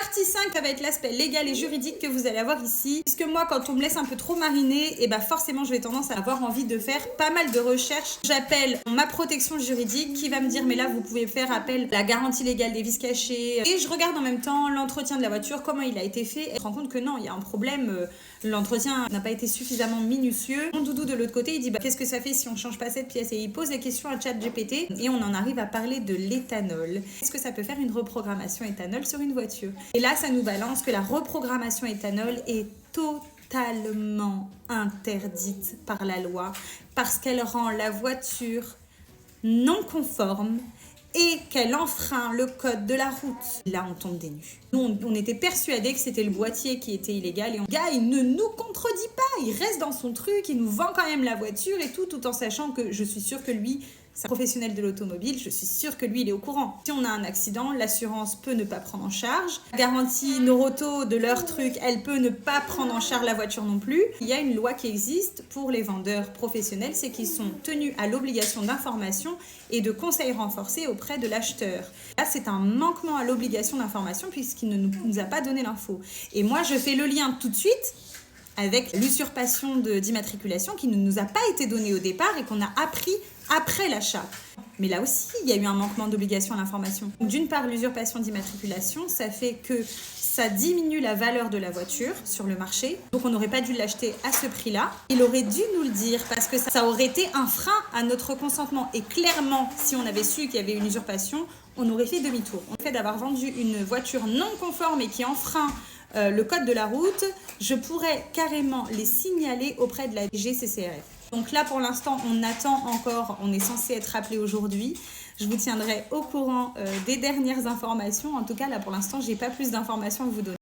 Partie 5, ça va être l'aspect légal et juridique que vous allez avoir ici. Puisque moi, quand on me laisse un peu trop mariner, et bah forcément, je vais tendance à avoir envie de faire pas mal de recherches. J'appelle ma protection juridique qui va me dire, mais là, vous pouvez faire appel à la garantie légale des vices cachés. Et je regarde en même temps l'entretien de la voiture, comment il a été fait. Et je me rends compte que non, il y a un problème. L'entretien n'a pas été suffisamment minutieux. Mon doudou de l'autre côté, il dit, bah, qu'est-ce que ça fait si on change pas cette pièce? Et il pose la question à ChatGPT. Et on en arrive à parler de l'éthanol. Est-ce que ça peut faire une reprogrammation éthanol sur une voiture? Et là, ça nous balance que la reprogrammation éthanol est totalement interdite par la loi parce qu'elle rend la voiture non conforme et qu'elle enfreint le code de la route. Là, on tombe des nues. Nous, on était persuadés que c'était le boîtier qui était illégal. Et le gars, il ne nous contredit pas. Il reste dans son truc. Il nous vend quand même la voiture et tout en sachant que je suis sûre que lui, c'est un professionnel de l'automobile. Je suis sûre que lui, il est au courant. Si on a un accident, l'assurance peut ne pas prendre en charge. La garantie Noroto de leur truc, elle peut ne pas prendre en charge la voiture non plus. Il y a une loi qui existe pour les vendeurs professionnels, c'est qu'ils sont tenus à l'obligation d'information et de conseils renforcés auprès de l'acheteur. Là, c'est un manquement à l'obligation d'information puisqu'il ne nous a pas donné l'info. Et moi, je fais le lien tout de suite avec l'usurpation d'immatriculation qui ne nous a pas été donnée au départ et qu'on a appris après l'achat. Mais là aussi, il y a eu un manquement d'obligation à l'information. D'une part, l'usurpation d'immatriculation, ça fait que ça diminue la valeur de la voiture sur le marché. Donc on n'aurait pas dû l'acheter à ce prix-là. Il aurait dû nous le dire parce que ça aurait été un frein à notre consentement. Et clairement, si on avait su qu'il y avait une usurpation, on aurait fait demi-tour. Le fait d'avoir vendu une voiture non conforme et qui enfreint le code de la route, je pourrais carrément les signaler auprès de la DGCCRF. Donc là, pour l'instant, on attend encore, on est censé être appelé aujourd'hui. Je vous tiendrai au courant des dernières informations. En tout cas, là, pour l'instant, j'ai pas plus d'informations à vous donner.